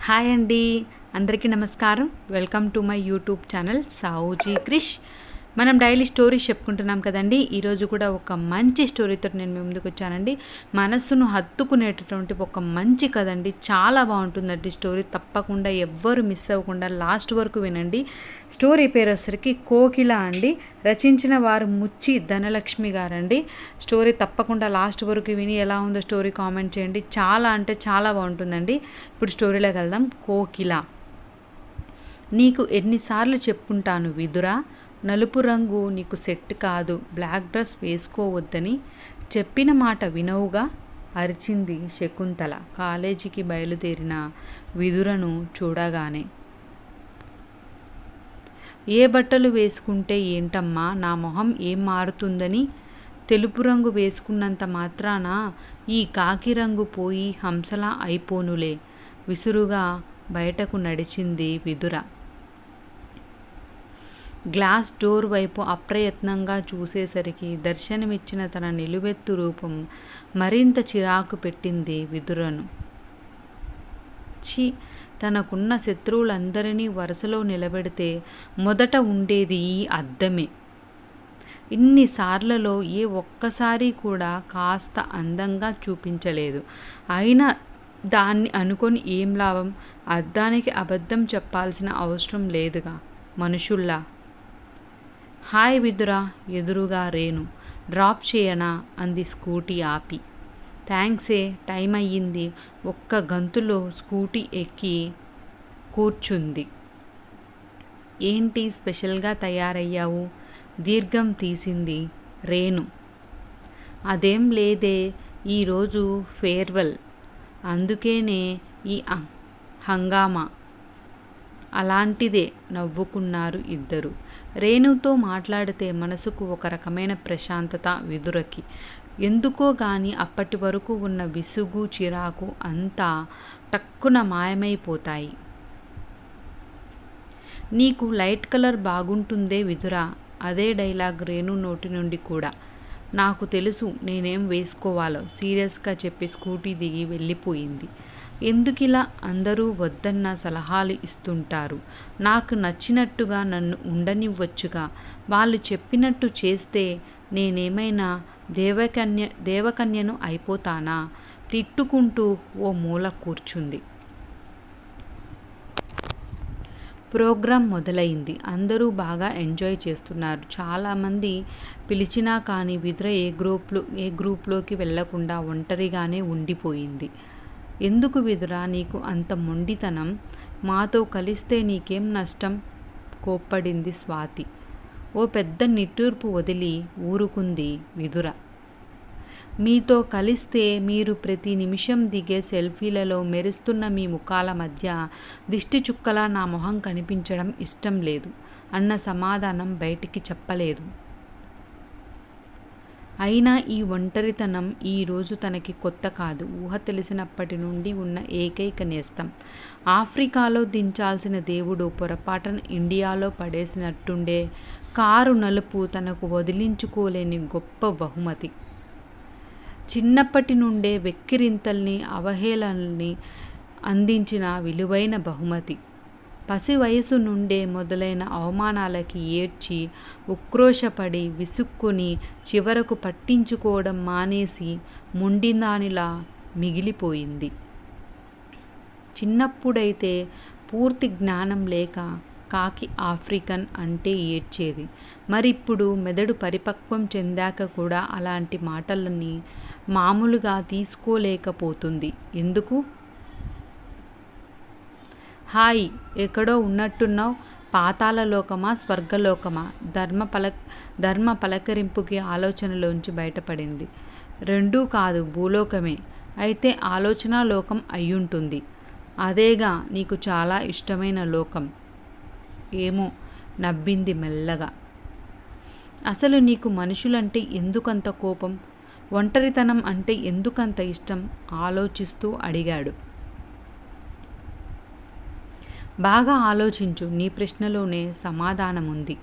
Hi అండి, అందరికీ నమస్కారం. Welcome to my YouTube channel Saavuji Krish. మనం డైలీ స్టోరీస్ చెప్పుకుంటున్నాం కదండి. ఈరోజు కూడా ఒక మంచి స్టోరీతో నేను మీ ముందుకు వచ్చానండి. మనస్సును హత్తుకునేటటువంటి ఒక మంచి కథ అండి. చాలా బాగుంటుందండి స్టోరీ. తప్పకుండా ఎవ్వరు మిస్ అవ్వకుండా లాస్ట్ వరకు వినండి. స్టోరీ పేరు వచ్చేసరికి కోకిల అండి. రచించిన వారు ముచ్చి ధనలక్ష్మి గారండి. స్టోరీ తప్పకుండా లాస్ట్ వరకు విని ఎలా ఉందో స్టోరీ కామెంట్ చేయండి. చాలా అంటే చాలా బాగుంటుందండి. ఇప్పుడు స్టోరీలోకి వెళ్దాం. కోకిల. నీకు ఎన్నిసార్లు చెప్పుంటాను విదురా, నలుపు రంగు నీకు సెట్ కాదు, బ్లాక్ డ్రెస్ వేసుకోవద్దని. చెప్పిన మాట వినవుగా, అరిచింది శకుంతల కాలేజీకి బయలుదేరిన విదురను చూడగానే. ఏ బట్టలు వేసుకుంటే ఏంటమ్మా, నా మొహం ఏం మారుతుందని? తెలుపు రంగు వేసుకున్నంత మాత్రాన ఈ కాకి రంగు పోయి హంసలా అయిపోనులే. విసురుగా బయటకు నడిచింది విదుర. గ్లాస్ డోర్ వైపు అప్రయత్నంగా చూసేసరికి దర్శనమిచ్చిన తన నిలువెత్తు రూపం మరింత చిరాకు పెట్టింది విదురను. తనకున్న శత్రువులందరినీ వరుసలో నిలబెడితే మొదట ఉండేది ఈ అద్దమే. ఇన్నిసార్లలో ఏ ఒక్కసారి కూడా కాస్త అందంగా చూపించలేదు. అయినా దాన్ని అనుకొని ఏం లాభం? అద్దానికి అబద్ధం చెప్పాల్సిన అవసరం లేదుగా మనుషుల్లా. హాయ్ విదురా, ఎదురుగా రేణు. డ్రాప్ చేయనా అంది స్కూటీ ఆపి. థ్యాంక్సే, టైం అయ్యింది. ఒక్క గంతులో స్కూటీ ఎక్కి కూర్చుంది. ఏంటి స్పెషల్గా తయారయ్యావు? దీర్ఘం తీసింది రేణు. అదేం లేదే, ఈరోజు ఫేర్వెల్, అందుకేనే ఈ హంగామా. అలాంటిదే నవ్వుకున్నారు ఇద్దరు. రేణుతో మాట్లాడితే మనసుకు ఒక రకమైన ప్రశాంతత విదురకి. ఎందుకో గాని అప్పటి వరకు ఉన్న విసుగు చిరాకు అంతా టక్కున మాయమైపోతాయి. నీకు లైట్ కలర్ బాగుంటుందే విదురా. అదే డైలాగ్ రేణు నోటి నుండి కూడా. నాకు తెలుసు నేనేం వేసుకోవాలో సీరియస్గా చెప్పి స్కూటీ దిగి వెళ్ళిపోయింది. ఎందుకిలా అందరూ వద్దన్న సలహాలు ఇస్తుంటారు? నాకు నచ్చినట్టుగా నన్ను ఉండనివ్వచ్చుగా. వాళ్ళు చెప్పినట్టు చేస్తే నేనేమైనా దేవకన్యను అయిపోతానా? తిట్టుకుంటూ ఓ మూల కూర్చుంది. ప్రోగ్రాం మొదలైంది. అందరూ బాగా ఎంజాయ్ చేస్తున్నారు. చాలామంది పిలిచినా కానీ విదుర ఏ గ్రూప్లోకి వెళ్లకుండా ఒంటరిగానే ఉండిపోయింది. ఎందుకు విదురా నీకు అంత మొండితనం? మాతో కలిస్తే నీకేం నష్టం? కోప్పడింది స్వాతి. ఓ పెద్ద నిట్టూర్పు వదిలి ఊరుకుంది విదుర. మీతో కలిస్తే మీరు ప్రతి నిమిషం దిగే సెల్ఫీలలో మెరుస్తున్న మీ ముఖాల మధ్య దిష్టి చుక్కలా నా మొహం కనిపించడం ఇష్టం లేదు అన్న సమాధానం బయటికి చెప్పలేదు. అయినా ఈ ఒంటరితనం ఈరోజు తనకి కొత్త కాదు. ఊహ తెలిసినప్పటి నుండి ఉన్న ఏకైక నేస్తం. ఆఫ్రికాలో దించాల్సిన దేవుడు పొరపాటున ఇండియాలో పడేసినట్టుండే కారు నలుపు తనకు వదిలించుకోలేని గొప్ప బహుమతి. చిన్నప్పటి నుండే వెక్కిరింతల్ని అవహేళనల్ని అందించిన విలువైన బహుమతి. పసి వయసు నుండే మొదలైన అవమానాలకి ఏడ్చి ఉక్రోషపడి విసుక్కుని చివరకు పట్టించుకోవడం మానేసి మొండిదానిలా మిగిలిపోయింది. చిన్నప్పుడైతే పూర్తి జ్ఞానం లేక కాకి ఆఫ్రికన్ అంటే ఏడ్చేది. మరిప్పుడు మెదడు పరిపక్వం చెందాక కూడా అలాంటి మాటలని మామూలుగా తీసుకోలేకపోతుంది. ఎందుకు? హాయ్, ఎక్కడో ఉన్నట్టున్నావు. పాతాళ లోకమా స్వర్గలోకమా? ధర్మ పలకరింపుకి ఆలోచనలోంచి బయటపడింది. రెండూ కాదు, భూలోకమే. అయితే ఆలోచన లోకం అయ్యుంటుంది. అదేగా నీకు చాలా ఇష్టమైన లోకం. ఏమో, నవ్వింది మెల్లగా. అసలు నీకు మనుషులంటే ఎందుకంత కోపం? ఒంటరితనం అంటే ఎందుకంత ఇష్టం? ఆలోచిస్తూ అడిగాడు. బాగా ఆలోచించు, నీ ప్రశ్నలోనే సమాధానముంది.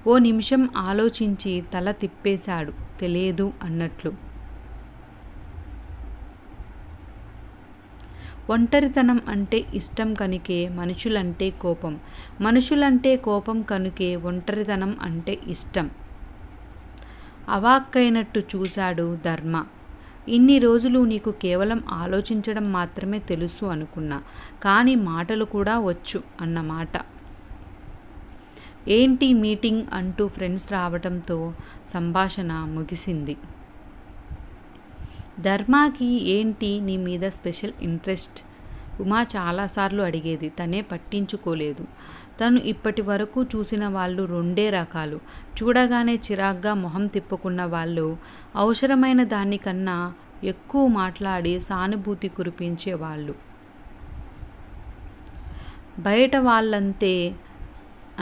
ఓ నిమిషం ఆలోచించి తల తిప్పేశాడు తెలియదు అన్నట్లు. ఒంటరితనం అంటే ఇష్టం కనుకే మనుషులంటే కోపం, మనుషులంటే కోపం కనుకే ఒంటరితనం అంటే ఇష్టం. అవాక్కైనట్టు చూశాడు ధర్మ. ఇన్ని రోజులు నీకు కేవలం ఆలోచించడం మాత్రమే తెలుసు అనుకున్నా, కానీ మాటలు కూడా వచ్చు అన్నమాట. ఏంటి మీటింగ్ అంటూ ఫ్రెండ్స్ రావడంతో సంభాషణ ముగిసింది. ధర్మాకి ఏంటి నీ మీద స్పెషల్ ఇంట్రెస్ట్? ఉమా చాలాసార్లు అడిగేది, తనే పట్టించుకోలేదు. తను ఇప్పటి వరకు చూసిన వాళ్ళు రెండే రకాలు. చూడగానే చిరాగ్గా మొహం తిప్పుకున్న వాళ్ళు, అవసరమైన దానికన్నా ఎక్కువ మాట్లాడి సానుభూతి కురిపించేవాళ్ళు. బయట వాళ్ళంతే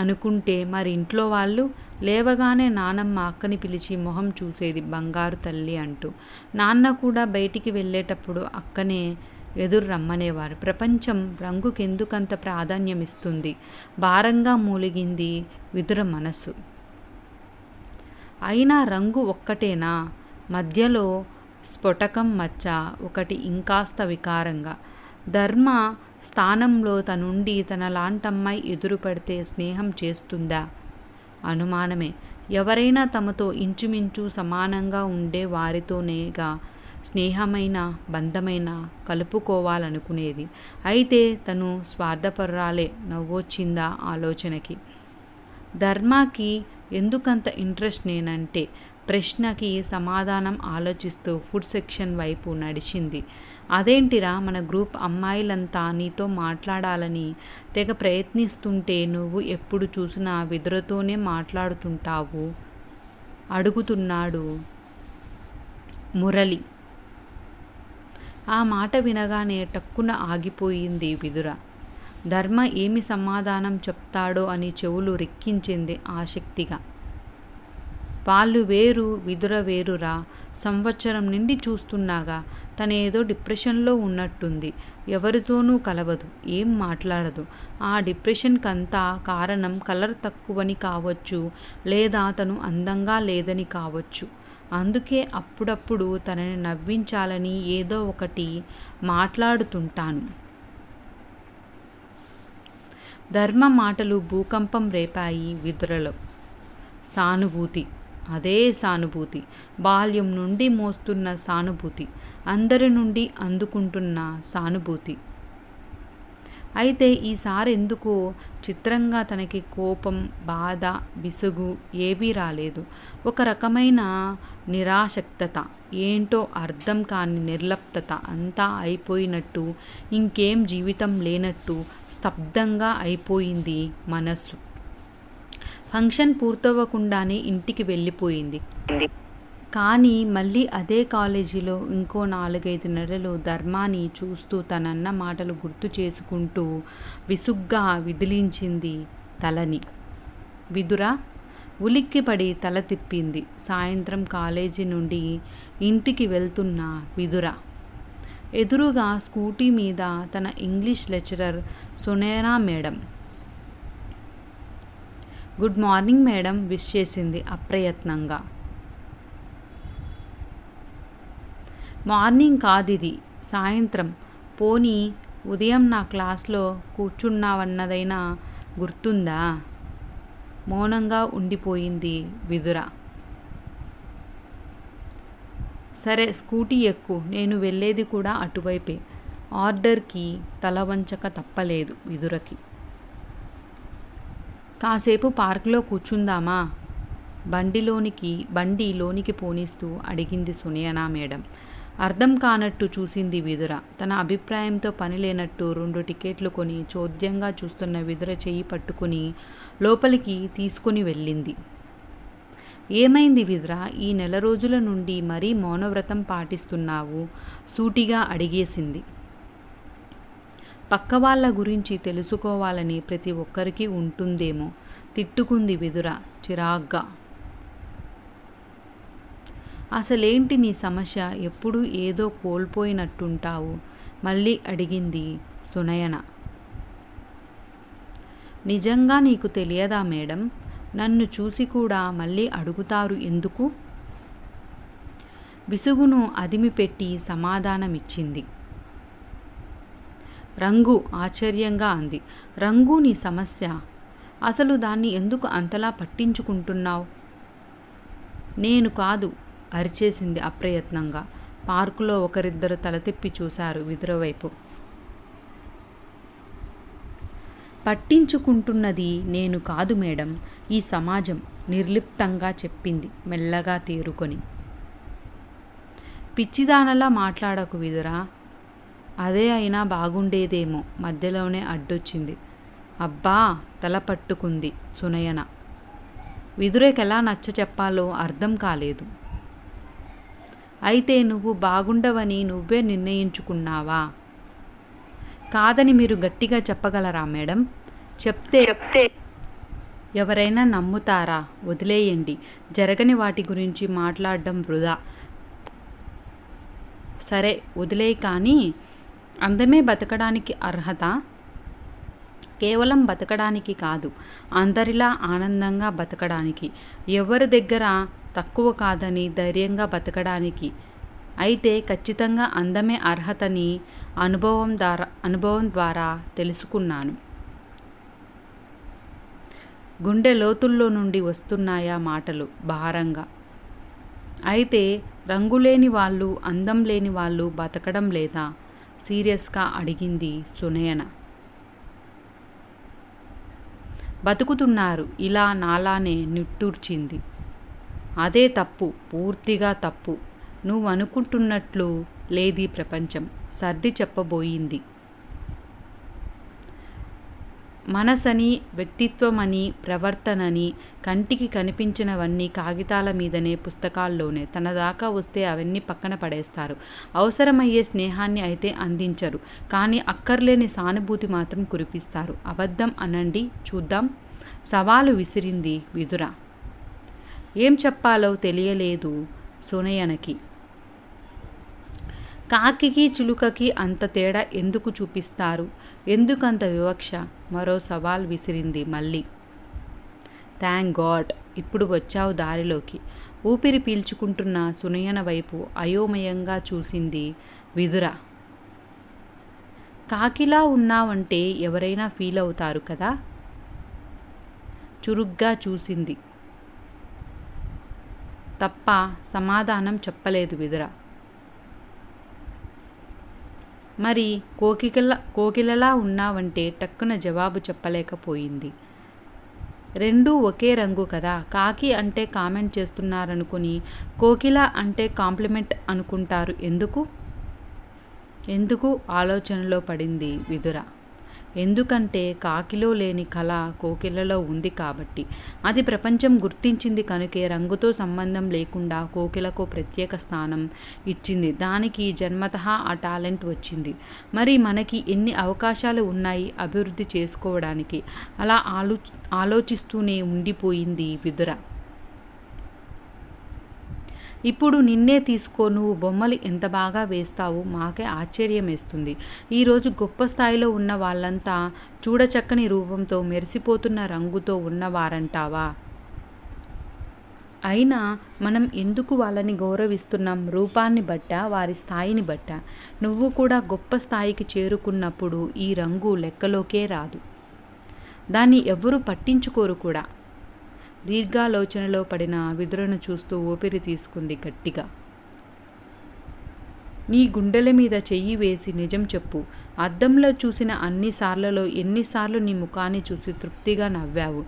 అనుకుంటే మరి ఇంట్లో వాళ్ళు? లేవగానే నానమ్మ అక్కని పిలిచి మొహం చూసేది, బంగారు తల్లి అంటూ. నాన్న కూడా బయటికి వెళ్ళేటప్పుడు అక్కనే ఎదురు రమ్మనేవారు. ప్రపంచం రంగుకెందుకంత ప్రాధాన్యమిస్తుంది? భారంగా మూలిగింది విదుర మనసు. అయినా రంగు ఒక్కటేనా? మధ్యలో స్ఫోటకం మచ్చ ఒకటి ఇంకాస్త వికారంగా. ధర్మ స్థానంలో తనుండి తనలాంటమ్మాయి ఎదురుపడితే స్నేహం చేస్తుందా? అనుమానమే. ఎవరైనా తమతో ఇంచుమించు సమానంగా ఉండే వారితోనేగా స్నేహమైన బంధమైన కలుపుకోవాలనుకునేది. అయితే తను స్వార్థపరురాలే. నవ్వొచ్చిందా ఆలోచనకి. ధర్మాకి ఎందుకంత ఇంట్రెస్ట్ నేనంటే? ప్రశ్నకి సమాధానం ఆలోచిస్తూ ఫుడ్ సెక్షన్ వైపు నడిచింది. అదేంటిరా, మన గ్రూప్ అమ్మాయిలంతా నీతో మాట్లాడాలని తెగ ప్రయత్నిస్తుంటే నువ్వు ఎప్పుడు చూసినా విదురతోనే మాట్లాడుతుంటావు అడుగుతున్నాడు మురళి. ఆ మాట వినగానే టక్కున ఆగిపోయింది విదుర. ధర్మ ఏమి సమాధానం చెప్తాడో అని చెవులు రెక్కించింది ఆసక్తిగా. వాళ్ళు వేరు, విదుర వేరురా. సంవత్సరం నుండి చూస్తున్నాగా. తనేదో డిప్రెషన్లో ఉన్నట్టుంది. ఎవరితోనూ కలవదు, ఏం మాట్లాడదు. ఆ డిప్రెషన్కంతా కారణం కలర్ తక్కువని కావచ్చు, లేదా తను అందంగా లేదని కావచ్చు. అందుకే అప్పుడప్పుడు తనని నవ్వించాలని ఏదో ఒకటి మాట్లాడుతుంటాను. ధర్మ మాటలు భూకంపం రేపాయి విదురలో. సానుభూతి, అదే సానుభూతి. బాల్యం నుండి మోస్తున్న సానుభూతి, అందరి నుండి అందుకుంటున్న సానుభూతి. అయితే ఈసారి ఎందుకో చిత్రంగా తనకి కోపం, బాధ, విసుగు ఏవీ రాలేదు. ఒక రకమైన నిరాసక్తత, ఏంటో అర్థం కాని నిర్లిప్తత. అంతా అయిపోయినట్టు, ఇంకేం జీవితం లేనట్టు స్తబ్దంగా అయిపోయింది మనస్సు. ఫంక్షన్ పూర్తవ్వకుండానే ఇంటికి వెళ్ళిపోయింది. కానీ మళ్ళీ అదే కాలేజీలో ఇంకో 4-5 నెలలు ధర్మాని చూస్తూ తనన్న మాటలు గుర్తు చేసుకుంటూ విసుగ్గా విదిలించింది తలని. విదుర ఉలిక్కిపడి తల తిప్పింది. సాయంత్రం కాలేజీ నుండి ఇంటికి వెళ్తున్న విదుర ఎదురుగా స్కూటీ మీద తన English lecturer Sunaina madam. Good morning madam wish చేసింది అప్రయత్నంగా. మార్నింగ్ కాదిది, సాయంత్రం. పోనీ ఉదయం నా క్లాస్లో కూర్చున్నావన్నదైనా గుర్తుందా? మౌనంగా ఉండిపోయింది విదుర. సరే స్కూటీ ఎక్కు, నేను వెళ్ళేది కూడా అటువైపే. ఆర్డర్కి తల వంచక తప్పలేదు విదురకి. కాసేపు పార్కులో కూర్చుందామా? బండి లోనికి పోనిస్తూ అడిగింది సునైనా మేడం. అర్థం కానట్టు చూసింది విదుర. తన అభిప్రాయంతో పని లేనట్టు 2 టికెట్లు కొని చోద్యంగా చూస్తున్న విదుర చెయ్యి పట్టుకుని లోపలికి తీసుకుని వెళ్ళింది. ఏమైంది విదుర, ఈ నెల రోజుల నుండి మరీ మౌనవ్రతం పాటిస్తున్నావు? సూటిగా అడిగేసింది. పక్కవాళ్ళ గురించి తెలుసుకోవాలని ప్రతి ఒక్కరికి ఉంటుందేమో, తిట్టుకుంది విదుర చిరాగ్గా. అసలేంటి నీ సమస్య? ఎప్పుడు ఏదో కోల్పోయినట్టుంటావు? మళ్ళీ అడిగింది సునయన. నిజంగా నీకు తెలియదా మేడం? నన్ను చూసి కూడా మళ్ళీ అడుగుతారు ఎందుకు? విసుగును అదిమిపెట్టి సమాధానమిచ్చింది. రంగు ఆశ్చర్యంగా అంది. రంగు నీ సమస్య? అసలు దాన్ని ఎందుకు అంతలా పట్టించుకుంటున్నావు? నేను కాదు, అరిచేసింది అప్రయత్నంగా. పార్కులో ఒకరిద్దరు తల తిప్పి చూశారు విదుర వైపు. పట్టించుకుంటున్నది నేను కాదు మేడం, ఈ సమాజం, నిర్లిప్తంగా చెప్పింది మెల్లగా తేరుకొని. పిచ్చిదానలా మాట్లాడకు విదురా. అదే అయినా బాగుండేదేమో, మధ్యలోనే అడ్డొచ్చింది. అబ్బా, తల పట్టుకుంది సునయన. విదురేకెలా నచ్చ చెప్పాలో అర్థం కాలేదు. అయితే నువ్వు బాగుండవని నువ్వే నిర్ణయించుకున్నావా? కాదని మీరు గట్టిగా చెప్పగలరా మేడం? చెప్తే ఎవరైనా నమ్ముతారా? వదిలేయండి, జరగని వాటి గురించి మాట్లాడడం వృధా. సరే వదిలేయి, కానీ అందమే బతకడానికి అర్హత? కేవలం బతకడానికి కాదు, అందరిలా ఆనందంగా బతకడానికి, ఎవరి దగ్గర తక్కువ కాదని ధైర్యంగా బతకడానికి. అయితే ఖచ్చితంగా అందమే అర్హతని అనుభవం ద్వారా తెలుసుకున్నాను. గుండె లోతుల్లో నుండి వస్తున్నాయా మాటలు భారంగా. అయితే రంగులేని వాళ్ళు, అందం లేని వాళ్ళు బతకడం లేదా? సీరియస్గా అడిగింది సునయన. బతుకుతున్నారు, ఇలా నాలానే నిట్టూర్చింది. అదే తప్పు, పూర్తిగా తప్పు. నువ్వు అనుకుంటున్నట్లు లేదీ ప్రపంచం, సర్ది చెప్పబోయింది. మనసని, వ్యక్తిత్వమని, ప్రవర్తనని కంటికి కనిపించినవన్నీ కాగితాల మీదనే, పుస్తకాల్లోనే. తన దాకా వస్తే అవన్నీ పక్కన పడేస్తారు. అవసరమయ్యే స్నేహాన్ని అయితే అందించరు, కానీ అక్కర్లేని సానుభూతి మాత్రం కురిపిస్తారు. అబద్ధం అనండి చూద్దాం, సవాలు విసిరింది విదుర. ఏం చెప్పాలో తెలియలేదు సునయనకి. కాకికి చిలుకకి అంత తేడా ఎందుకు చూపిస్తారు? ఎందుకంత వివక్ష? మరో సవాల్ విసిరింది మళ్ళీ. థ్యాంక్ గాడ్, ఇప్పుడు వచ్చావు దారిలోకి. ఊపిరి పీల్చుకుంటున్న సునయన వైపు అయోమయంగా చూసింది విదుర. కాకిలా ఉన్నావంటే ఎవరైనా ఫీల్ అవుతారు కదా? చురుగ్గా చూసింది తప్ప సమాధానం చెప్పలేదు విదుర. మరి కోకిలలా ఉన్నావంటే టక్కున జవాబు చెప్పలేకపోయింది. రెండూ ఒకే రంగు కదా. కాకి అంటే కామెంట్ చేస్తున్నారనుకుని కోకిల అంటే కాంప్లిమెంట్ అనుకుంటారు. ఎందుకు ఆలోచనలో పడింది విదుర. ఎందుకంటే కాకిలో లేని కళ కోకిలలో ఉంది కాబట్టి. అది ప్రపంచం గుర్తించింది కనుకే రంగుతో సంబంధం లేకుండా కోకిలకు ప్రత్యేక స్థానం ఇచ్చింది. దానికి జన్మతః ఆ టాలెంట్ వచ్చింది. మరి మనకి ఎన్ని అవకాశాలు ఉన్నాయి అభివృద్ధి చేసుకోవడానికి? అలా ఆలోచిస్తూనే ఉండిపోయింది విదుర. ఇప్పుడు నిన్నే తీసుకో, నువ్వు బొమ్మలు ఎంత బాగా వేస్తావు, మాకే ఆశ్చర్యం వేస్తుంది. ఈరోజు గొప్ప స్థాయిలో ఉన్న వాళ్ళంతా చూడచక్కని రూపంతో, మెరిసిపోతున్న రంగుతో ఉన్నవారంటావా? అయినా మనం ఎందుకు వాళ్ళని గౌరవిస్తున్నాం? రూపాన్ని బట్టా, వారి స్థాయిని బట్టా? నువ్వు కూడా గొప్ప స్థాయికి చేరుకున్నప్పుడు ఈ రంగు లెక్కలోకే రాదు. దాన్ని ఎవ్వరూ పట్టించుకోరు కూడా. దీర్ఘాలోచనలో పడిన విదురను చూస్తూ ఊపిరి తీసుకుంది గట్టిగా. నీ గుండెల మీద చెయ్యి వేసి నిజం చెప్పు. అద్దంలో చూసిన ఎన్నిసార్లు నీ ముఖాన్ని చూసి తృప్తిగా నవ్వావు?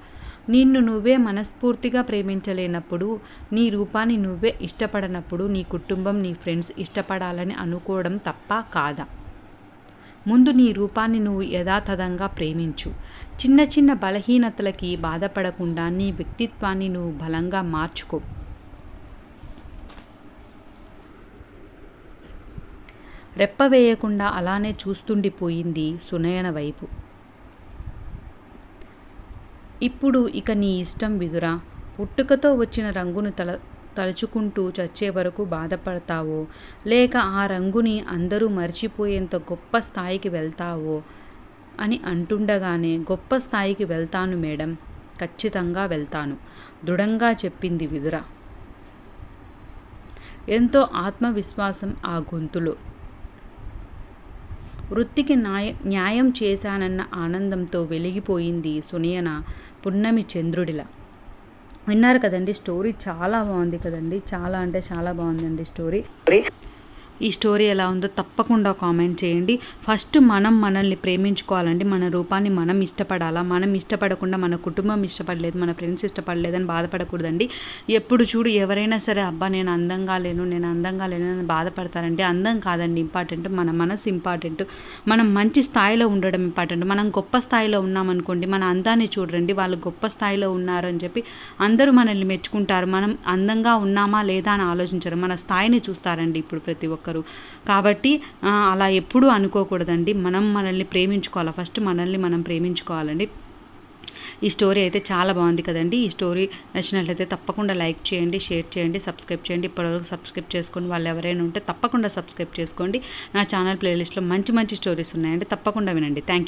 నిన్ను నువ్వే మనస్ఫూర్తిగా ప్రేమించలేనప్పుడు, నీ రూపాన్ని నువ్వే ఇష్టపడనప్పుడు నీ కుటుంబం, నీ ఫ్రెండ్స్ ఇష్టపడాలని అనుకోవడం తప్పా కాదా? ముందు నీ రూపాన్ని నువ్వు యథాతథంగా ప్రేమించు. చిన్న చిన్న బలహీనతలకి బాధపడకుండా నీ వ్యక్తిత్వాన్ని నువ్వు బలంగా మార్చుకో. రెప్ప వేయకుండా అలానే చూస్తుండిపోయింది సునయన వైపు. ఇప్పుడు ఇక నీ ఇష్టం విదురా. పుట్టుకతో వచ్చిన రంగును తలుచుకుంటూ చచ్చే వరకు బాధపడతావో, లేక ఆ రంగుని అందరూ మర్చిపోయేంత గొప్ప స్థాయికి వెళ్తావో అని అంటుండగానే, గొప్ప స్థాయికి వెళ్తాను మేడం, ఖచ్చితంగా వెళ్తాను, దృఢంగా చెప్పింది విదుర. ఎంతో ఆత్మవిశ్వాసం ఆ గొంతులో. వృత్తికి న్యాయం చేశానన్న ఆనందంతో వెలిగిపోయింది సునయన పున్నమి చంద్రుడిలా. విన్నారు కదండి, స్టోరీ చాలా బాగుంది కదండి, చాలా అంటే చాలా బాగుందండి స్టోరీ. ఈ స్టోరీ ఎలా ఉందో తప్పకుండా కామెంట్ చేయండి. ఫస్ట్ మనం మనల్ని ప్రేమించుకోవాలండి, మన రూపాన్ని మనం ఇష్టపడాలా. మనం ఇష్టపడకుండా మన కుటుంబం ఇష్టపడలేదు, మన ఫ్రెండ్స్ ఇష్టపడలేదని బాధపడకూడదండి. ఎప్పుడు చూడు ఎవరైనా సరే అబ్బా నేను అందంగా లేను అని బాధపడతారండి. అందం కాదండి ఇంపార్టెంట్, మన మనసు ఇంపార్టెంట్. మనం మంచి స్థాయిలో ఉండడం ఇంపార్టెంట్. మనం గొప్ప స్థాయిలో ఉన్నామనుకోండి, మన అందాన్ని చూడండి, వాళ్ళు గొప్ప స్థాయిలో ఉన్నారు అని చెప్పి అందరూ మనల్ని మెచ్చుకుంటారు. మనం అందంగా ఉన్నామా లేదా అని ఆలోచించరు, మన స్థాయిని చూస్తారండి ఇప్పుడు ప్రతి ఒక్కరు. కాబట్టి అలా ఎప్పుడూ అనుకోకూడదండి. మనం మనల్ని ప్రేమించుకోవాలి, ఫస్ట్ మనల్ని మనం ప్రేమించుకోవాలండి. ఈ స్టోరీ అయితే చాలా బాగుంది కదండి. ఈ స్టోరీ నచ్చినట్లయితే తప్పకుండా లైక్ చేయండి, షేర్ చేయండి, సబ్స్క్రైబ్ చేయండి. ఇప్పటివరకు సబ్స్క్రైబ్ చేసుకొని వాళ్ళు ఎవరైనా ఉంటే తప్పకుండా సబ్స్క్రైబ్ చేసుకోండి. నా ఛానల్ ప్లేలిస్ట్లో మంచి మంచి స్టోరీస్ ఉన్నాయండి, తప్పకుండా వినండి. Thank you.